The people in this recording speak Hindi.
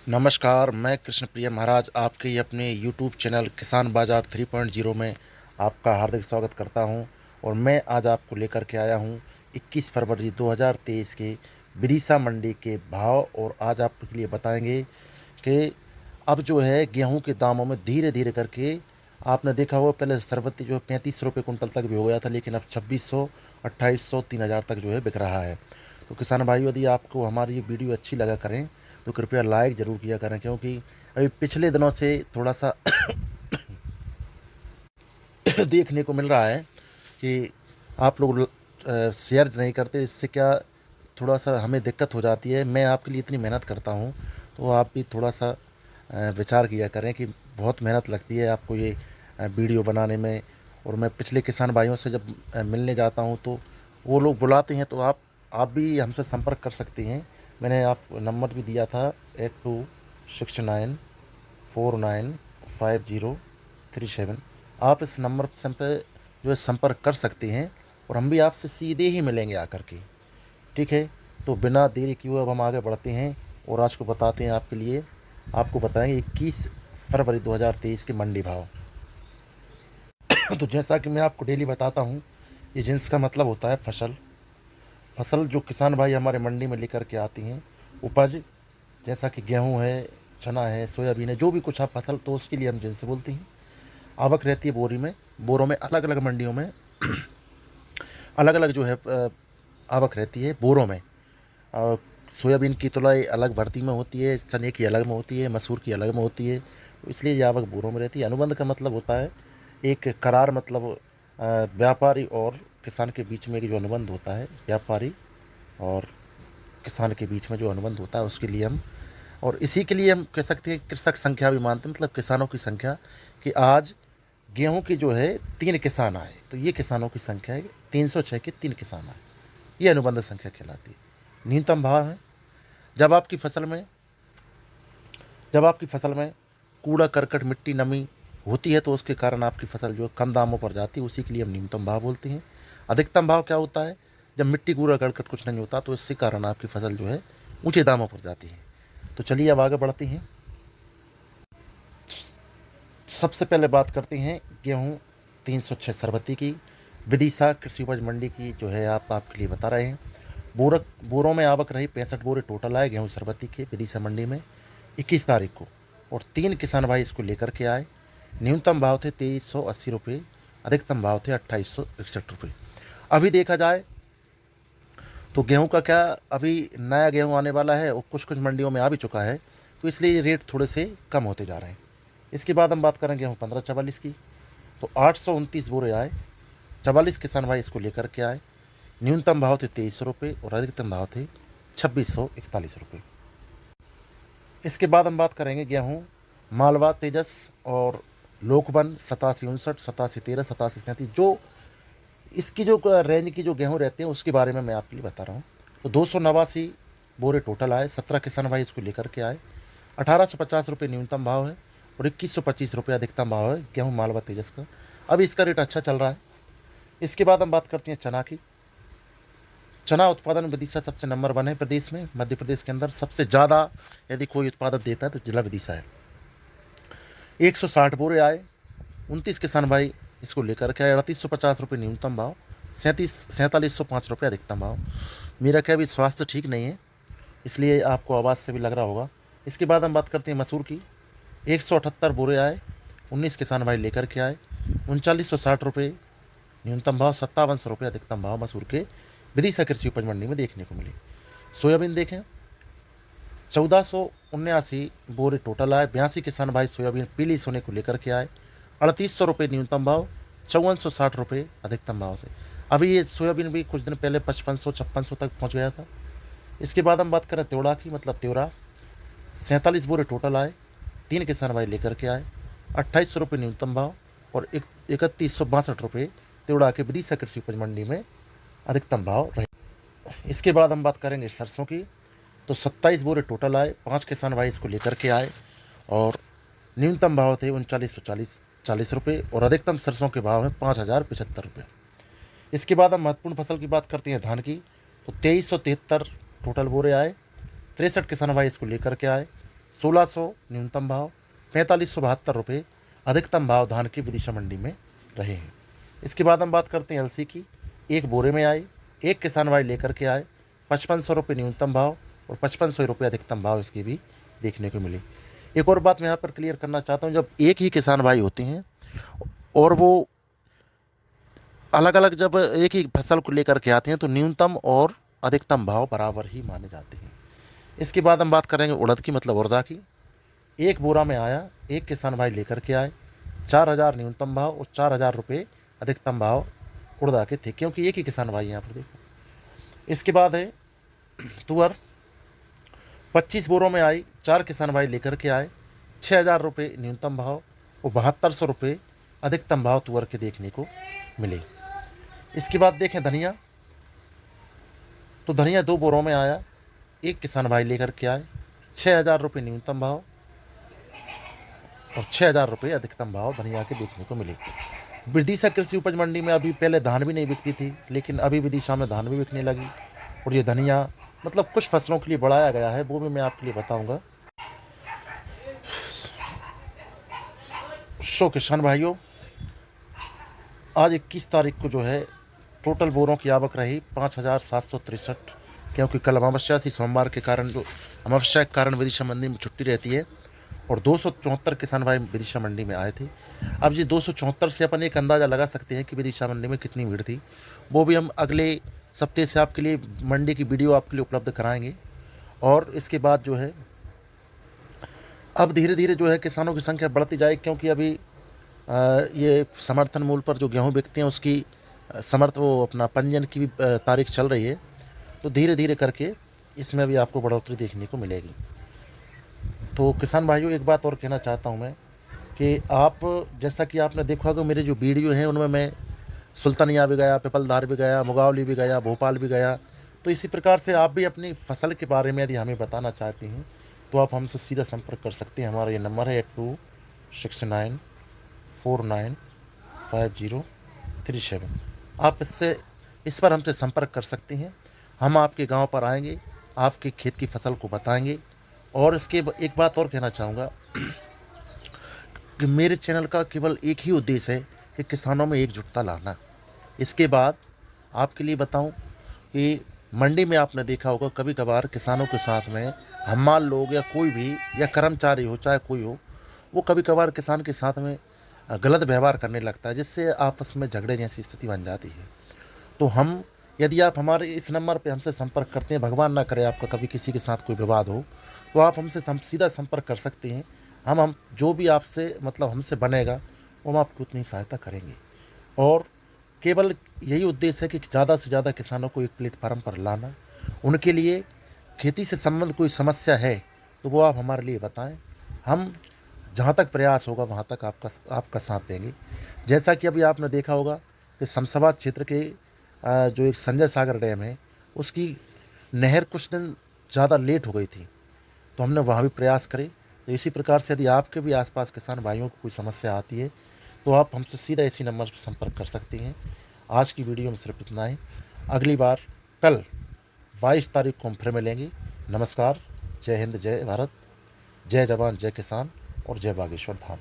नमस्कार, मैं कृष्णप्रिय महाराज आपके ही अपने यूट्यूब चैनल किसान बाज़ार 3.0 में आपका हार्दिक स्वागत करता हूं। और मैं आज आपको लेकर के आया हूं 21 फरवरी 2023 के विदिशा मंडी के भाव। और आज आपके लिए बताएंगे कि अब जो है गेहूं के दामों में धीरे धीरे करके आपने देखा होगा, पहले सरबत्ती जो है 35 रुपये कुंटल तक भी हो गया था, लेकिन अब 2600, 2800, 3000 तक जो है बिक रहा है। तो किसान भाइयों, यदि आपको हमारी ये वीडियो अच्छी लगा करें तो कृपया लाइक ज़रूर किया करें, क्योंकि अभी पिछले दिनों से थोड़ा सा देखने को मिल रहा है कि आप लोग शेयर नहीं करते। इससे क्या थोड़ा सा हमें दिक्कत हो जाती है। मैं आपके लिए इतनी मेहनत करता हूँ, तो आप भी थोड़ा सा विचार किया करें कि बहुत मेहनत लगती है आपको ये वीडियो बनाने में। और मैं पिछले किसान भाइयों से जब मिलने जाता हूँ तो वो लोग बुलाते हैं, तो आप भी हमसे संपर्क कर सकती हैं। मैंने आप नंबर भी दिया था 8269495037। आप इस नंबर पे जो है संपर्क कर सकते हैं, और हम भी आपसे सीधे ही मिलेंगे आकर के। ठीक है, तो बिना देरी किए अब हम आगे बढ़ते हैं और आज को बताते हैं आपके लिए। आपको बताएंगे 21 फरवरी 2023 के मंडी भाव। तो जैसा कि मैं आपको डेली बताता हूँ, ये जिन्स का मतलब होता है फसल। फसल जो किसान भाई हमारे मंडी में लेकर के आती हैं, उपज, जैसा कि गेहूं है, चना है, सोयाबीन है, जो भी कुछ आप फसल, तो उसके लिए हम जिनसे बोलते हैं। आवक रहती है बोरी में, बोरों में, अलग अलग मंडियों में अलग अलग जो है आवक रहती है बोरों में। और सोयाबीन की तुलाई अलग भर्ती में होती है, चने की अलग में होती है, मसूर की अलग में होती है। तो इसलिए ये आवक बोरों में रहती है। अनुबंध का मतलब होता है एक करार, मतलब व्यापारी और किसान के बीच में जो अनुबंध होता है, व्यापारी और किसान के बीच में जो अनुबंध होता है, उसके लिए हम, और इसी के लिए हम कह सकते हैं कृषक संख्या भी मानते हैं, मतलब किसानों की संख्या। कि आज गेहूं की जो है 3 किसान आए, तो ये किसानों की संख्या है 306 के 3 किसान आए। ये अनुबंध संख्या कहलाती है। न्यूनतम भाव है जब आपकी फसल में जब आपकी फसल में कूड़ा करकट, मिट्टी, नमी होती है, तो उसके कारण आपकी फसल जो है कम दामों पर जाती है, उसी के लिए हम न्यूनतम भाव बोलते हैं। अधिकतम भाव क्या होता है? जब मिट्टी, कूड़ा करकट कुछ नहीं होता, तो इसके कारण आपकी फसल जो है ऊंचे दामों पर जाती है। तो चलिए अब आगे बढ़ते हैं। सबसे पहले बात करते हैं गेहूँ 306 सरबत्ती की। विदिशा कृषि उपज मंडी की जो है आप आपके लिए बता रहे हैं। बोरों में आवक रही 65 बोरे टोटल आए गेहूँ सरबत्ती के विदिशा मंडी में 21 तारीख को। और 3 किसान भाई इसको लेकर के आए। न्यूनतम भाव थे 2380 रुपये, अधिकतम भाव थे 2861 रुपये। अभी देखा जाए तो गेहूं का क्या, अभी नया गेहूं आने वाला है और कुछ कुछ मंडियों में आ भी चुका है, तो इसलिए ये रेट थोड़े से कम होते जा रहे हैं। इसके बाद हम बात करें गेहूँ 1544 की, तो 829 बोरे आए। 44 किसान भाई इसको लेकर के आए। न्यूनतम भाव थे 2300 रुपये और अधिकतम भाव थे 2641 रुपये। इसके बाद हम बात करेंगे गेहूँ मालवा तेजस और लोकबन 8759, 8713, 8733, जो इसकी जो रेंज की जो गेहूँ रहते हैं उसके बारे में मैं आपके लिए बता रहा हूँ। तो 289 बोरे टोटल आए। 17 किसान भाई इसको लेकर के आए। 1850 रुपये न्यूनतम भाव है और 2125 रुपये अधिकतम भाव है गेहूँ मालवा तेजस का। अभी इसका रेट अच्छा चल रहा है। इसके बाद हम बात करते हैं चना की। चना उत्पादन में विदिशा सबसे नंबर 1 है प्रदेश में। मध्य प्रदेश के अंदर सबसे ज़्यादा यदि कोई उत्पादक देता है तो जिला विदिशा है। 160 बोरे आए। 29 किसान भाई इसको लेकर के आए। 3850 रुपये न्यूनतम भाव, 4705 रुपये अधिकतम भाव। मेरा क्या, अभी स्वास्थ्य ठीक नहीं है, इसलिए आपको आवाज़ से भी लग रहा होगा। इसके बाद हम बात करते हैं मसूर की। 178 बोरे आए। 19 किसान भाई लेकर के आए। 3960 रुपये न्यूनतम भाव, 5700 रुपये अधिकतम भाव मसूर के विदिशा कृषि उपज मंडी में देखने को मिली। सोयाबीन देखें, 1479 बोरे टोटल आए। 82 किसान भाई सोयाबीन पीली सोने को लेकर के आए। 3800 रुपये न्यूनतम भाव, 5460 रुपये अधिकतम भाव थे। अभी ये सोयाबीन भी कुछ दिन पहले 5500 5600 तक पहुंच गया था। इसके बाद हम बात करें त्योड़ा की, मतलब त्योरा। 47 बोरे टोटल आए। 3 किसान भाई लेकर के आए। 2800 रुपये न्यूनतम भाव और 3162 रुपये त्योड़ा के विदिशा कृषि उपज मंडी में अधिकतम भाव रहे। इसके बाद हम बात करेंगे सरसों की। तो 27 बोरे टोटल आए। 5 किसान भाई इसको लेकर के आए और न्यूनतम भाव थे 3940 रुपये और अधिकतम सरसों के भाव हैं 5075 रुपये। इसके बाद हम महत्वपूर्ण फसल की बात करते हैं धान की। तो 2373 टोटल बोरे आए। 63 किसान भाई इसको लेकर के आए। 1600 न्यूनतम भाव, 4572 रुपये अधिकतम भाव धान की विदिशा मंडी में रहे हैं। इसके बाद हम बात करते हैं अलसी की। एक बोरे में आई, एक किसान भाई लेकर के आए, 5500 रुपये न्यूनतम भाव और 5500 रुपये अधिकतम भाव इसकी भी देखने को मिली। एक और बात मैं यहाँ पर क्लियर करना चाहता हूँ, जब एक ही किसान भाई होते हैं और वो अलग अलग जब एक ही फसल को लेकर के आते हैं तो न्यूनतम और अधिकतम भाव बराबर ही माने जाते हैं। इसके बाद हम बात करेंगे उड़द की, मतलब उड़दा की। एक बोरा में आया, एक किसान भाई लेकर के आए, 4000 न्यूनतम भाव और 4000 रुपये अधिकतम भाव उड़दा के थे, क्योंकि एक ही किसान भाई यहाँ पर देखो। इसके बाद है तुअर। 25 बोरों में आई, 4 किसान भाई लेकर के आए, 6000 रुपये न्यूनतम भाव और 7200 रुपये अधिकतम भाव तुअर के देखने को मिले। इसके बाद देखें धनिया, तो धनिया 2 बोरों में आया, एक किसान भाई लेकर के आए, 6000 रुपये न्यूनतम भाव और 6000 रुपये अधिकतम भाव धनिया के देखने को मिले। विदिशा कृषि उपज मंडी में अभी पहले धान भी नहीं बिकती थी, लेकिन अभी विदिशा में धान भी बिकने लगी और ये धनिया मतलब कुछ फसलों के लिए बढ़ाया गया है, वो भी मैं आपके लिए बताऊंगा। सो किसान भाइयों, आज 21 तारीख को जो है टोटल बोरों की आवक रही 5763, क्योंकि कल अमावस्या थी, सोमवार के कारण जो अमावस्या के कारण विदिशा मंडी में छुट्टी रहती है, और 274 किसान भाई विदिशा मंडी में आए थे। अब ये 274 से अपन एक अंदाज़ा लगा सकते हैं कि विदिशा मंडी में कितनी भीड़ थी। वो भी हम अगले सप्ताह से आपके लिए मंडी की वीडियो आपके लिए उपलब्ध कराएंगे। और इसके बाद जो है अब धीरे धीरे जो है किसानों की संख्या बढ़ती जाएगी, क्योंकि अभी ये समर्थन मूल्य पर जो गेहूँ बिकते हैं उसकी वो अपना पंजीयन की भी तारीख चल रही है, तो धीरे धीरे करके इसमें भी आपको बढ़ोतरी देखने को मिलेगी। तो किसान भाइयों, एक बात और कहना चाहता हूँ मैं कि आप जैसा कि आपने देखा होगा मेरे जो वीडियो हैं उनमें मैं सुल्तानिया भी गया, पिपलधार भी गया, मुगावली भी गया, भोपाल भी गया। तो इसी प्रकार से आप भी अपनी फसल के बारे में यदि हमें बताना चाहती हैं तो आप हमसे सीधा संपर्क कर सकते हैं। हमारा ये नंबर है 8269495037। आप इस पर हमसे संपर्क कर सकते हैं। हम आपके गांव पर आएंगे, आपके खेत की फसल को बताएंगे। और इसके एक बात और कहना चाहूँगा कि मेरे चैनल का केवल एक ही उद्देश्य है कि किसानों में एकजुटता लाना। इसके बाद आपके लिए बताऊं कि मंडी में आपने देखा होगा कभी कभार किसानों के साथ में हमाल लोग या कोई भी या कर्मचारी हो चाहे कोई हो, वो कभी कभार किसान के साथ में गलत व्यवहार करने लगता है, जिससे आपस में झगड़े जैसी स्थिति बन जाती है। तो हम यदि आप हमारे इस नंबर पे हमसे संपर्क करते हैं, भगवान ना करे आपका कभी किसी के साथ कोई विवाद हो, तो आप हमसे सीधा संपर्क कर सकते हैं। हम जो भी आपसे मतलब हमसे बनेगा वो हम आपकी उतनी सहायता करेंगे। और केवल यही उद्देश्य है कि ज़्यादा से ज़्यादा किसानों को एक प्लेटफार्म पर लाना। उनके लिए खेती से संबंध कोई समस्या है तो वो आप हमारे लिए बताएं। हम जहाँ तक प्रयास होगा वहाँ तक आपका साथ देंगे। जैसा कि अभी आपने देखा होगा कि शमशाबाद क्षेत्र के जो एक संजय सागर डैम है उसकी नहर कुछ दिन ज़्यादा लेट हो गई थी, तो हमने वहाँ भी प्रयास करे। तो इसी प्रकार से यदि आपके भी आसपास किसान भाइयों को कोई समस्या आती है तो आप हमसे सीधा इसी नंबर पर संपर्क कर सकते हैं। आज की वीडियो में सिर्फ इतना ही। अगली बार कल 22 तारीख को हम फिर मिलेंगे। नमस्कार, जय हिंद, जय भारत, जय जवान, जय किसान और जय बागेश्वर धाम।